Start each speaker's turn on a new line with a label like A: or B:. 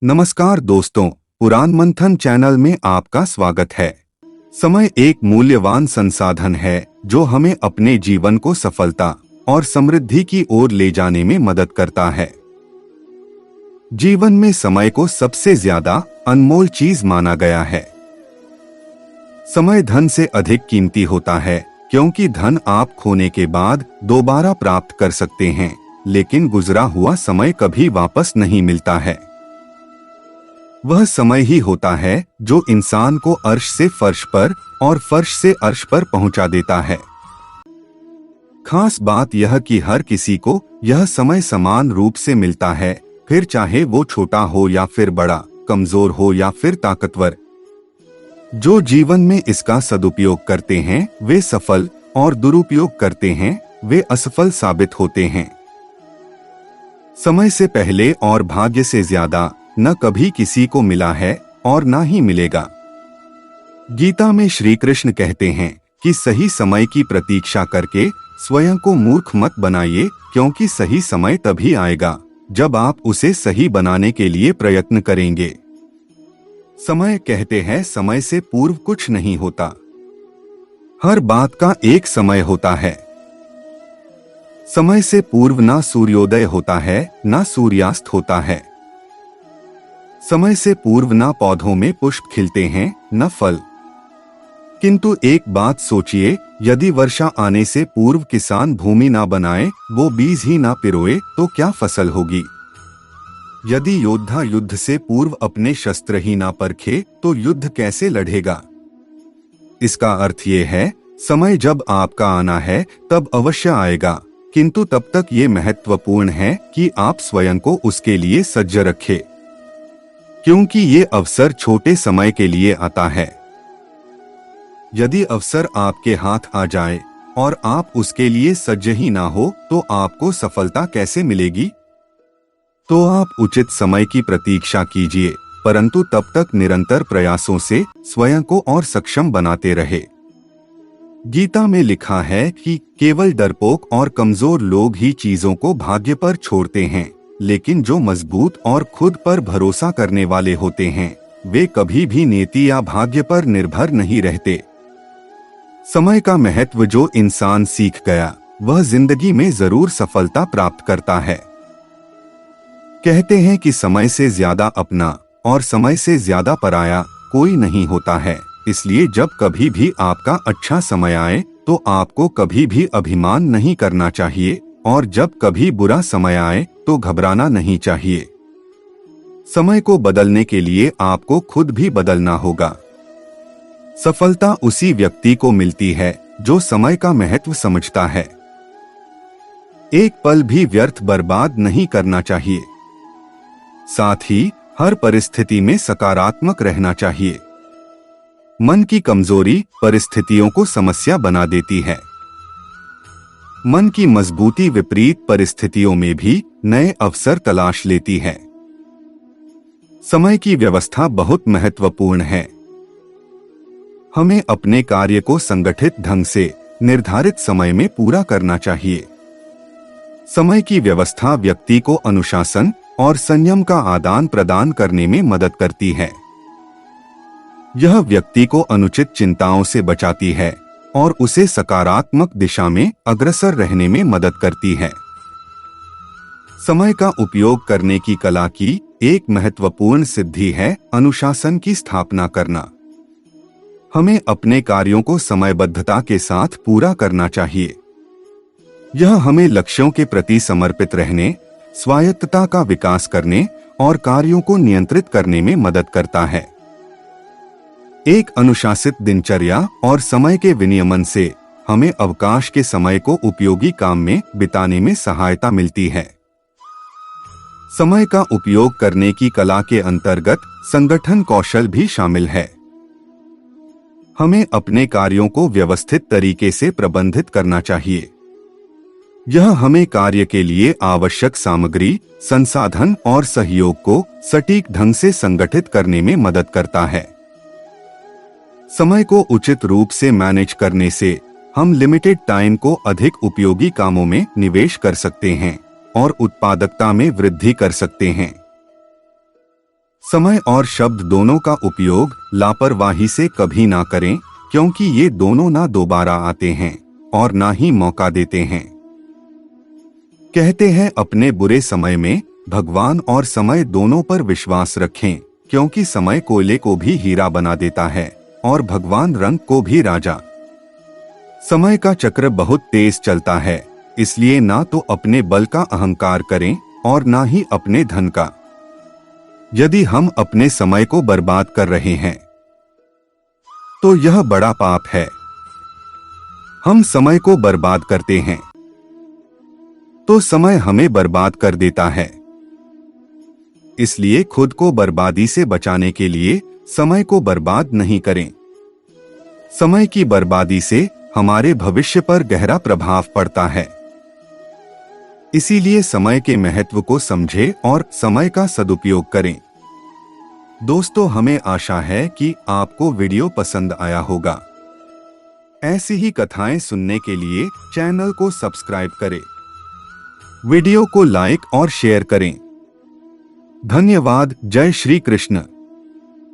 A: नमस्कार दोस्तों, पुराण मंथन चैनल में आपका स्वागत है। समय एक मूल्यवान संसाधन है जो हमें अपने जीवन को सफलता और समृद्धि की ओर ले जाने में मदद करता है। जीवन में समय को सबसे ज्यादा अनमोल चीज माना गया है। समय धन से अधिक कीमती होता है क्योंकि धन आप खोने के बाद दोबारा प्राप्त कर सकते हैं, लेकिन गुजरा हुआ समय कभी वापस नहीं मिलता है। वह समय ही होता है जो इंसान को अर्श से फर्श पर और फर्श से अर्श पर पहुंचा देता है। खास बात यह कि हर किसी को यह समय समान रूप से मिलता है, फिर चाहे वो छोटा हो या फिर बड़ा, कमजोर हो या फिर ताकतवर। जो जीवन में इसका सदुपयोग करते हैं वे सफल और दुरुपयोग करते हैं वे असफल साबित होते हैं। समय से पहले और भाग्य से ज्यादा न कभी किसी को मिला है और ना ही मिलेगा। गीता में श्री कृष्ण कहते हैं कि सही समय की प्रतीक्षा करके स्वयं को मूर्ख मत बनाइए, क्योंकि सही समय तभी आएगा जब आप उसे सही बनाने के लिए प्रयत्न करेंगे। समय कहते हैं समय से पूर्व कुछ नहीं होता। हर बात का एक समय होता है। समय से पूर्व ना सूर्योदय होता है ना सूर्यास्त होता है। समय से पूर्व ना पौधों में पुष्प खिलते हैं न फल। किंतु एक बात सोचिए, यदि वर्षा आने से पूर्व किसान भूमि ना बनाए, वो बीज ही ना पिरोए, तो क्या फसल होगी? यदि योद्धा युद्ध से पूर्व अपने शस्त्र ही ना परखे, तो युद्ध कैसे लड़ेगा? इसका अर्थ ये है, समय जब आपका आना है तब अवश्य आएगा, किंतु तब तक ये महत्वपूर्ण है कि आप स्वयं को उसके लिए सज्ज रखें, क्योंकि ये अवसर छोटे समय के लिए आता है। यदि अवसर आपके हाथ आ जाए और आप उसके लिए सज्ज ही ना हो, तो आपको सफलता कैसे मिलेगी? तो आप उचित समय की प्रतीक्षा कीजिए, परंतु तब तक निरंतर प्रयासों से स्वयं को और सक्षम बनाते रहे। गीता में लिखा है कि केवल डरपोक और कमजोर लोग ही चीजों को भाग्य पर छोड़ते हैं, लेकिन जो मजबूत और खुद पर भरोसा करने वाले होते हैं वे कभी भी नीति या भाग्य पर निर्भर नहीं रहते। समय का महत्व जो इंसान सीख गया वह जिंदगी में जरूर सफलता प्राप्त करता है। कहते हैं कि समय से ज्यादा अपना और समय से ज्यादा पराया कोई नहीं होता है, इसलिए जब कभी भी आपका अच्छा समय आए तो आपको कभी भी अभिमान नहीं करना चाहिए, और जब कभी बुरा समय आए तो घबराना नहीं चाहिए। समय को बदलने के लिए आपको खुद भी बदलना होगा। सफलता उसी व्यक्ति को मिलती है जो समय का महत्व समझता है। एक पल भी व्यर्थ बर्बाद नहीं करना चाहिए। साथ ही हर परिस्थिति में सकारात्मक रहना चाहिए। मन की कमजोरी परिस्थितियों को समस्या बना देती है। मन की मजबूती विपरीत परिस्थितियों में भी नए अवसर तलाश लेती है। समय की व्यवस्था बहुत महत्वपूर्ण है। हमें अपने कार्य को संगठित ढंग से निर्धारित समय में पूरा करना चाहिए। समय की व्यवस्था व्यक्ति को अनुशासन और संयम का आदान प्रदान करने में मदद करती है। यह व्यक्ति को अनुचित चिंताओं से बचाती है और उसे सकारात्मक दिशा में अग्रसर रहने में मदद करती है। समय का उपयोग करने की कला की एक महत्वपूर्ण सिद्धि है अनुशासन की स्थापना करना। हमें अपने कार्यों को समयबद्धता के साथ पूरा करना चाहिए। यह हमें लक्ष्यों के प्रति समर्पित रहने, स्वायत्तता का विकास करने और कार्यों को नियंत्रित करने में मदद करता है। एक अनुशासित दिनचर्या और समय के विनियमन से हमें अवकाश के समय को उपयोगी काम में बिताने में सहायता मिलती है। समय का उपयोग करने की कला के अंतर्गत संगठन कौशल भी शामिल है। हमें अपने कार्यों को व्यवस्थित तरीके से प्रबंधित करना चाहिए। यह हमें कार्य के लिए आवश्यक सामग्री, संसाधन और सहयोग को सटीक ढंग से संगठित करने में मदद करता है। समय को उचित रूप से मैनेज करने से हम लिमिटेड टाइम को अधिक उपयोगी कामों में निवेश कर सकते हैं और उत्पादकता में वृद्धि कर सकते हैं। समय और शब्द दोनों का उपयोग लापरवाही से कभी ना करें, क्योंकि ये दोनों ना दोबारा आते हैं और ना ही मौका देते हैं। कहते हैं अपने बुरे समय में भगवान और समय दोनों पर विश्वास रखें, क्योंकि समय कोयले को भी हीरा बना देता है और भगवान रंग को भी राजा। समय का चक्र बहुत तेज चलता है, इसलिए ना तो अपने बल का अहंकार करें और ना ही अपने धन का। यदि हम अपने समय को बर्बाद कर रहे हैं तो यह बड़ा पाप है। हम समय को बर्बाद करते हैं तो समय हमें बर्बाद कर देता है। इसलिए खुद को बर्बादी से बचाने के लिए समय को बर्बाद नहीं करें। समय की बर्बादी से हमारे भविष्य पर गहरा प्रभाव पड़ता है। इसीलिए समय के महत्व को समझें और समय का सदुपयोग करें। दोस्तों, हमें आशा है कि आपको वीडियो पसंद आया होगा। ऐसी ही कथाएं सुनने के लिए चैनल को सब्सक्राइब करें, वीडियो को लाइक और शेयर करें। धन्यवाद। जय श्री कृष्ण।